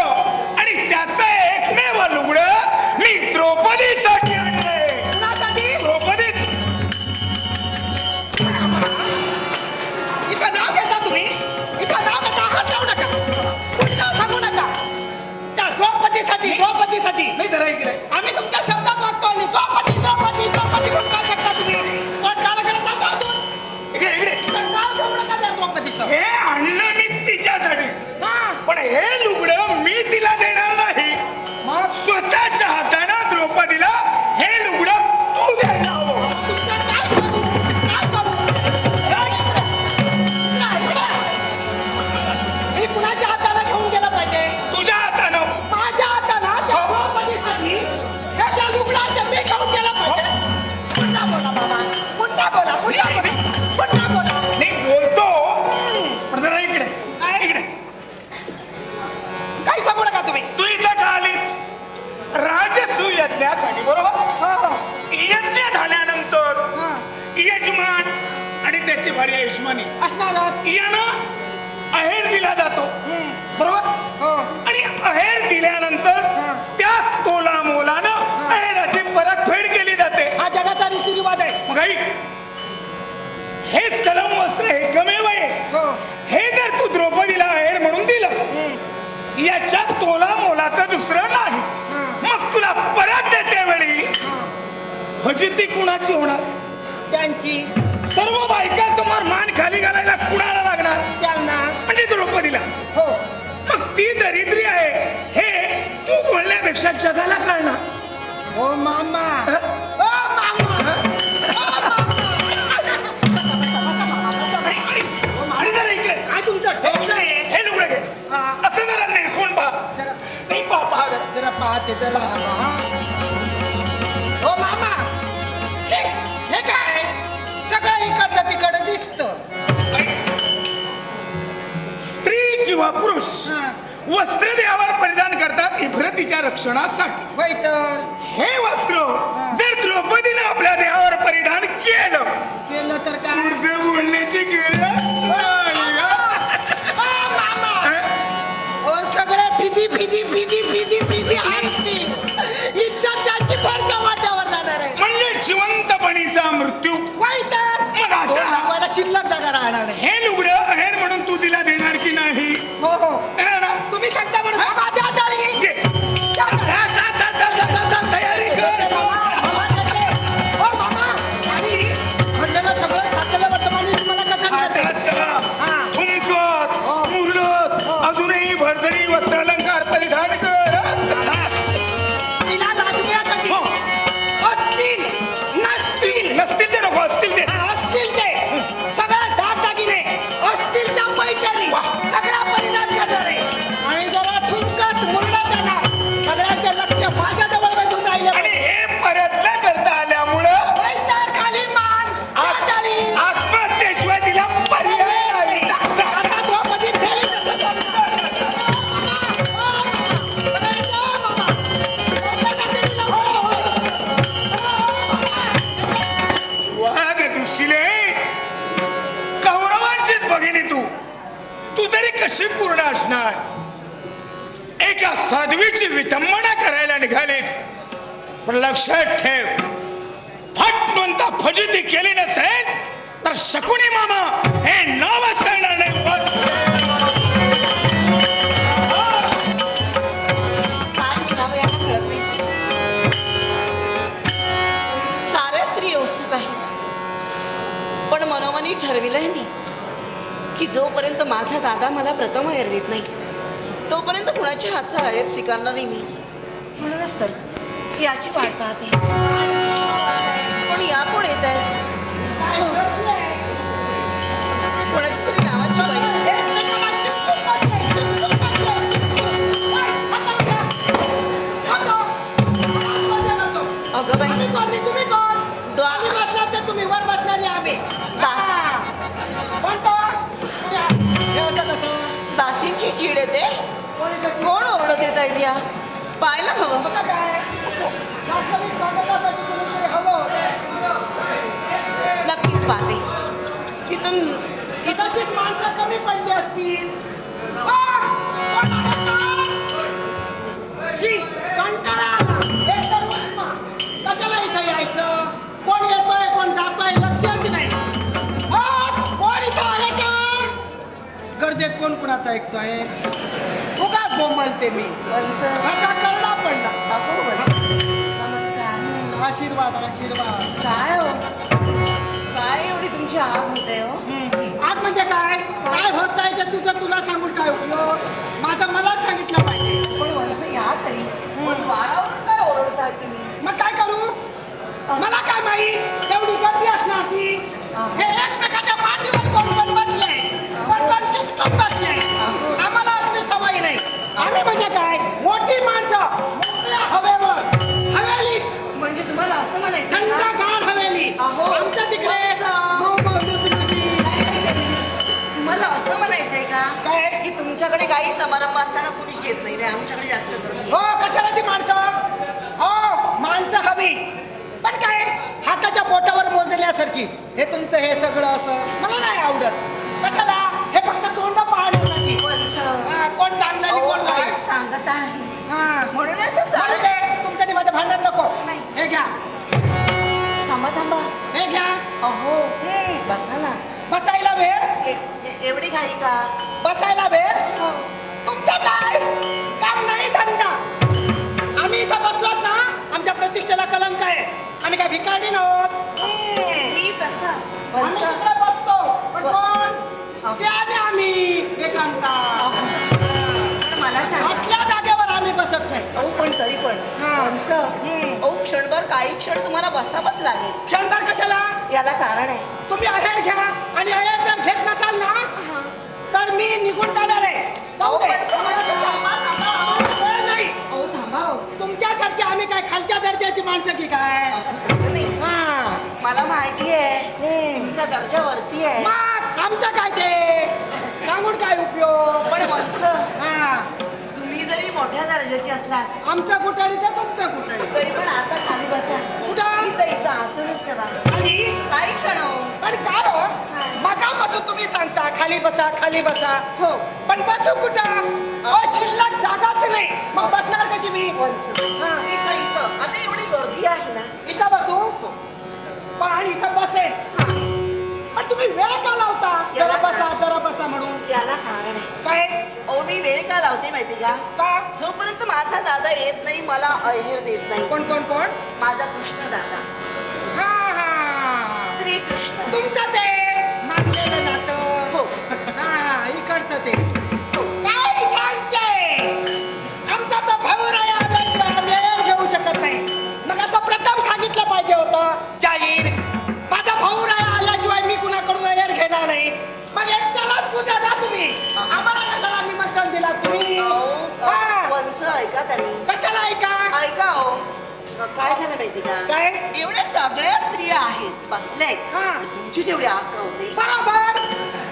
आणि त्याचं एकमेव लुगडं मी द्रौपदीसाठी आणलंय. कुणासाठी द्रौपदी इथं नाव घेता तुम्ही. इथं नाव घेता हात लावू नका. पुन्हा सांगू नका. त्या द्रौपदीसाठी नाही जरा इकडे. आम्ही तुमच्या शब्दात वागतो. आणि द्रौपदी म्हणून काय करता तुम्ही. पोट काळं करत आहात अजून. इकडे इकडे. इथं नाव घेऊ नका त्या द्रौपदीचं. हे आणलं मी तिच्यासाठी. हा. पण हे लुगडं मी तिला देणार नाही. मग स्वतःच्या हातानं द्रौपदीला हे लुगडं तू द्यायला हवं. तुमचं काय करू? काय करू? इकडे. मी कुणाच्या हाताने घेऊन गेलं पाहिजे. तुझ्या हातानं. माझ्या हातानं त्या द्रौपदीसाठी हे ज्या लुगडाचं मी घेऊन गेलं पाहिजे. पुन्हा बोला बाबा. पुन्हा बोला. नाही बोलतो पण जरा इकडे. इकडे. काही सांगू नका तुम्ही. तू इथं का आलीस? राजसूय यज्ञासाठी बरोबर. हो. यज्ञ झाल्यानंतर हा. यजमान आणि त्याची भार्या यजमानी असणारच. यानं अहेर दिला जातो बरोबर. हो. आणि अहेर दिल्यानंतर त्याच तोला मोलानं अहेराची परतफेड केली जाते. हा जगाचा रीतिरिवाज आहे. मग ऐक, हे स्थलम वस्त्र हे कमेव आहे. हो. हे जर तू द्रौपदीला अहेर म्हणून दिलं याच्यात तोला मोलाचं दुसरं नाही. मग तुला परत देते वेळी फजिती कुणाची होणार? त्यांची सर्व बायकांसमोर मान खाली घालायला कुणाला लागणार? त्यांना. म्हणजे द्रौपदीला. हो. मग ती दरिद्री आहे हे तू बोलण्यापेक्षा जगाला कळणार. हो मामा. ओ मामा. आणि जरा इकडे काय तुमचं ठोकलं आहे. हे लुगडं घे. हा. असं जरा निरखून पहा. जरा नाही पहा. जरा पाहते जरा. हो मामा. छी, हे काय सगळं इकडचं तिकडं दिसतं. स्त्री किंवा पुरुष वस्त्र देहावर परिधान करतात इफरतीच्या रक्षणासाठी. वै तर हे वस्त्र जर द्रौपदीने आपल्या देहावर परिधान केलं केलं तर काय. पुढचं बोलण्याची गरज सगळे फिदी हसतील. इज्जत त्यांची फारच्या वाट्यावर जाणार आहे. म्हणजे जिवंतपणीचा मृत्यू. वै तर मग आता आपल्याला शिल्लक जागा राहणार नाही. हे लुगडं अहेर म्हणून तू तिला देणार की नाही? हो हो. देणार ना? तुम्ही सांगता म्हणून बाबा द्या टाळी. घे. जा, जा, जा, जा, जा, जा, जा, तयारी कर. बाबा, बाबा, देते. हो, भगिनी तू तू तरी कशी पूर्ण असणार? एका साध्वीची विटंबना करायला निघाले. पण लक्षात ठेव, फट म्हणता फजिती केली नसेल तर शकुनी मामा हे नावच सांगणार नाही. काय म्हणावं याला कळत नाही. साऱ्या स्त्री उत्सुक आहेत, पण मनोमनी ठरविलंय मी की जोपर्यंत माझा दादा मला प्रथम अयर देत नाही तोपर्यंत कुणाच्या हातचा अयर स्वीकारणार नाही मी. म्हणूनच तर याची वाट पाहते. पण या कोण येत आहेत? कोणाची तरी नावाची बाई. अगं बाई, तुम्ही कोण? द्वा- आम्ही बसणार ते तुम्ही वर बसणारे आम्ही. दास- कोण तो? हे असं कसं? दासींची चीड येते. कोण ओरडत येत आहेत या? पाहायला हवं. कसं काय? वास्तविक स्वागतासाठी कुणीतरी हवं होतं. नक्कीच पाहते. तिथून कदाचित माणसं कमी पडली असतील. कोण आहे का? शी, कंटाळा आला. एक तर उष्मा. कशाला इथं यायचं? कोण येतोय कोण जातोय लक्षच नाही. कोण इथं आहे का? गर्दीत कोण कुणाचं ऐकतोय? उगाच बोंबलते मी. असा करडा पडला. नमस्कार. आशीर्वाद आशीर्वाद. काय हो, काय एवढी तुमची आग होते हो? आज म्हणजे काय काय होत आहे ते तुझं तुला सांगून काय उपयोग? माझं मलाच सांगितलं पाहिजे. पण वंश या तरी पण वारावरून काय ओरडताय तुम्ही? मग काय करू? मला काय माहित एवढी गर्दी असणार ती. हे एकमेकाच्या मांडीवर कोण कोण बसले, कोण कोण चिपटून बसले. आम्हाला असली सवय नाही. आम्ही म्हणजे काय मोठी माणसं मोकळ्या हवेवर हवेलीत म्हणजे तुम्हाला असं म्हणायचं का? थंडगार हवेली. अहो, आमच्या तिकडे वंश. मऊ-मऊ, लुसलुशीत. तुम्हाला असं म्हणायचंय का काय? की तुमच्याकडे काही समारंभ असताना कुणीच येत नाही, आमच्याकडे जास्त गर्दी हो आहे. कशाला ती माणसं? हो माणसं हवी. पण काय हाताच्या बोटावर मोजण्यासारखी हे तुमचं हे सगळं असं मला नाही आवडत. कशाला? हे फक्त तोंड पाहण्यासाठी. वंश. कोण चांगलं आणि अहो, कोण काय वाईट. सांगत आहे? हा. म्हणूनच तर चालू सारं- दे. तुमच्यानी माझं भांडण नको. नाही. हे घ्या थांबा थांबा. हे घ्या. अहो, बसा ना. बसायला वेळ एवढी घाई का? बसायला वेळ हो. तुमचं काय काम नाही धंदा. आम्ही इथं बसलोत ना आमच्या प्रतिष्ठेला कलंक आहे. आम्ही काय भिकारी नव्हत. मी तसा आम्ही वंश. तिकडे बसतो पण कोण अहो. ते आणि आम्ही एकांता. पण मला सांगा. असल्या जागेवर आम्ही बसत नाही. अहो पण तरी पण हा. वंश. अहो क्षणभर काही क्षण तुम्हाला बसावंच लागेल. क्षणभर कशाला? याला कारण आहे. तुम्ही अहेर घ्या आणि अहेर जर घेत नसाल ना तर मी निघून जाणार आहे. जाऊ दे. वंश, वंश, थांबा, थांबा. वेळ नाही. अहो थांबा हो. तुमच्यासारखी आम्ही काय खालच्या दर्जाची माणसं की काय? तसं नाही. हा. मला माहिती आहे तुमचा दर्जा वरती आहे. मग आमचं काय ते सांगून काय उपयोग? पण वंश, हा. तुम्ही जरी मोठ्या दर्जाची असलात आमचं कुठे ते तुमचं कुठे. तरी पण आता खाली बसा. कुठं? इथं इथं असं नसतं बा. खाली काही क्षण हो. पण काय हो मगापासून तुम्ही सांगता खाली बसा खाली बसा. हो. पण बसू कुठं? शिल्लक जागाच नाही. मग बसणार कशी मी? वंश. इथं इथं आता एवढी गर्दी आहे ना. इथं बसू पण इथं बसेल. पण तुम्ही वेळ का लावता जरा बसा म्हणून? याला कारण आहे. काय? अहो मी वेळ का लावते माहिती का? का? जोपर्यंत माझा दादा येत नाही मला अहेर देत नाही. कोण कोण कोण? माझा कृष्ण दादा, हा हा श्री कृष्ण. तुमचं ते मानलेलं नातं. हो. हा इकडचं ते हो. काय सांगते? आमचा तर भाऊ राया आल्याशिवाय आम्ही अहेर घेऊ शकत नाही. मग असं प्रथम सांगितलं पाहिजे होतं जाहीर. माझा भाऊ राया आल्याशिवाय मी कुणाकडून अहेर घेणार नाही. मग एकट्यालाच पूजा ना तुम्ही. आम्हाला कशाला निमंत्रण दिला तुम्ही? हा. वंश ऐका तरी. कशाला ऐका? ऐका हो. काय झालं माहिती का? काय? एवढ्या सगळ्या स्त्रिया आहेत बसल्यात. हा. तुमची जेवढी आग होते. बरोबर.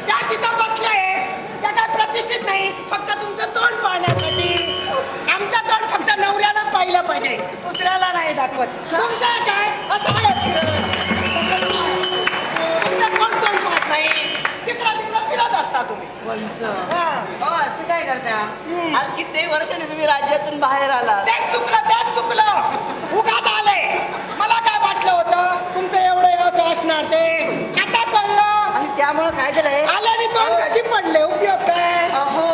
त्या तिथं बसले त्या काय प्रतिष्ठित नाही. फक्त तुमचं तोंड पाहण्यासाठी. आमचं तोंड फक्त नवऱ्यानं पाहिलं पाहिजे, दुसऱ्याला नाही दाखवत. तुमचं काय असं आहे? तुमचं कोण तोंड पाहत नाही. तिकडं तिकडं फिरत हा. असं काय करता आज कित्येक वर्षांनी तुम्ही राज्यातून बाहेर आलात. तेच चुकलं उगाच आले. मला काय वाटलं होतं तुमचं एवढं असं असणार ते. आता कळलं. आणि त्यामुळे काय झालंय आल्याने तोंड कशी पडले उपयोग काय. अहो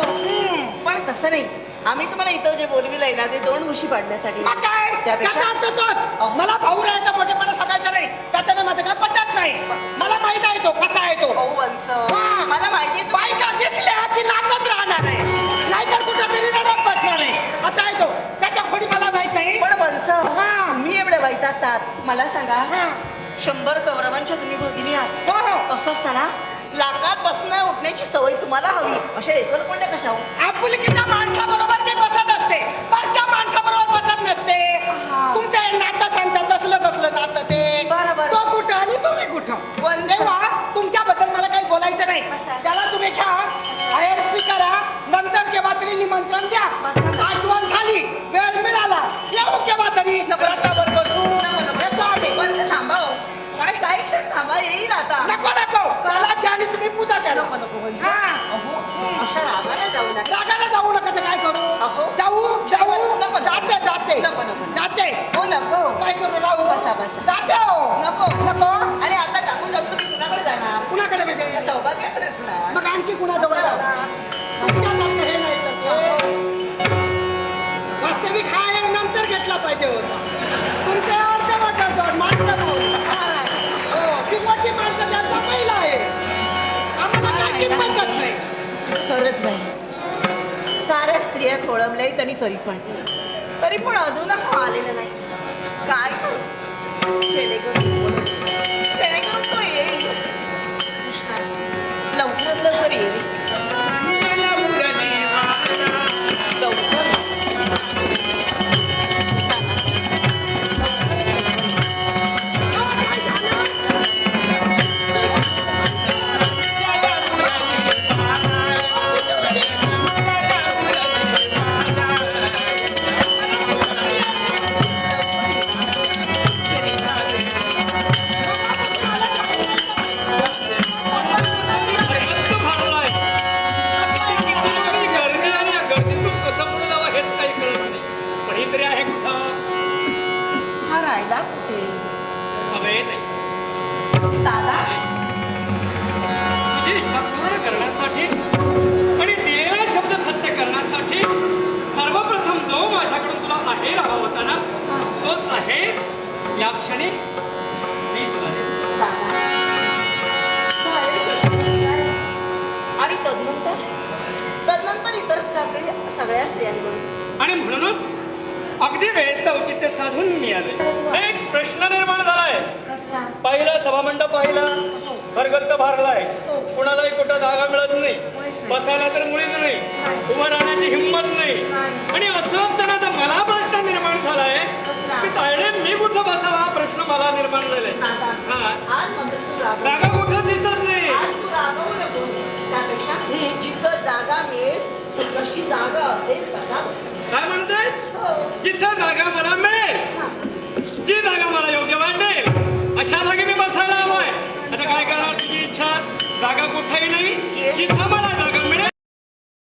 पण तसं नाही, आम्ही तुम्हाला इथं जे बोलविलंय ना ते 2 उशी पाडण्यासाठी. मग काय त्याचा अर्थ तोच. मला भाऊ राहायचा मोठेपणा सांगायचं नाही. त्याच्याने माझं काय पटत नाही. मला माहित आहे तो कसा आहे तो. अहो वंश हा. मला माहिती आहे बायका दिसल्या की नाचत राहणार आहे. नाहीतर कुठं तरी रडत बसणार आहे. असा आहे तो. त्याच्या खोडी मला माहित नाही. पण वंश हा. मी एवढे वैतागतात मला सांगा. हा. 100 कौरवांच्या तुम्ही भगिनी आहात. हो हो. असं असताना लाकात बसण्या उठण्याची सवय तुम्हाला हवी अशा एकल कोणत्या कशा हो? आपुलकीच्या माणसाबरोबर मी बसत असते. परच्या माणसाबरोबर बसत नसते. हा. तुमच्या हे नातं सांगतात कसलं नातं ते. बरोबर. तो कुठं आणि तुम्ही कुठं. वंश तेव्हा तुमच्याबद्दल मला काही बोलायचं नाही. बसा. त्याला तुम्ही घ्या बाहेर स्पीकर नंतर केव्हा तरी निमंत्रण द्या. बसा. आठवण झाली वेळ मिळाला येऊ केव्हा तरी रथावर बसू. येतो आम्ही. वंश थांबा हो. काय काही क्षण थांबा येईल आता. नको त्याला द्या आणि तुम्ही पूजा त्याला. नको नको वंश. हा. अहो अशा रागाला जाऊ नका. रागाला जाऊ नका तर काय करू. अहो. जाऊ नको. जाते नको, नको. जाते. हो नको. काय करू राहू. बसा, बसा. जाते हो. नको आणि आता जाऊन जाऊन तुम्ही कुणाकडे जाणार? कुणाकडे भेटेल. या सौभाग्याकडेच ना. मग आणखी कुणाजवळ चला. जाऊ. तुमच्यासारखं हे नाही तर ते. वास्तविक हा एक नंतर घेतला पाहिजे होता. तुमच्या अर्धवट माणसं हो ती मोठी माणसं त्यांचा पहिला आहे. आम्हाला काही किंमतच नाही. खरंच बाई साऱ्या स्त्रिया खोळंबल्या आणि तरी पण अजून हा आलेला नाही. काय करू जेणेकरून तो येईल. कृष्णा लवकरात लवकर येईल. लवकर गर्दी आणि या गर्दीतून कसं पुढे जावं हेच काही कळत नाही. पण ही तरी आहे कुठं हा राहिला कुठे हवे नाही. दादा. तुझी इच्छा पूर्ण करण्यासाठी आणि दिलेला शब्द सत्य करण्यासाठी सर्वप्रथम जो माझ्याकडून तुला आहेर हवा होता ना तोच आहे या क्षणी मी तुला देतो. दादा आणि तदनंतर इतर सगळ्या स्त्रियांकडून. आणि म्हणूनच अगदी वेळेचं औचित्य साधून मी आलोय. एक प्रश्न निर्माण झालाय. कसला? पहिला सभामंडप पाहिला भरगच्च भारलाय. कुणालाही कुठं जागा मिळत नाही. बसायला तर मुळीच नाही. उभं राहण्याची हिंमत नाही. आणि असं असताना तर मला प्रश्न निर्माण झालाय की तायडे मी कुठं बसावा हा प्रश्न मला निर्माण झालाय. हा आज मात्र तू रागव. जागा कुठं दिसत नाही. आज तू रागवू नकोस. त्यापेक्षा जिथं जागा मिळेल कशी जागा असेल तसा बस. काय म्हणताय? हो. जिथं जागा मला मिळेल जी जागा मला योग्य वाटेल अशा जागी मी बसायला हवंय. आता काय करणार तुझी इच्छा. जागा कुठेही नाही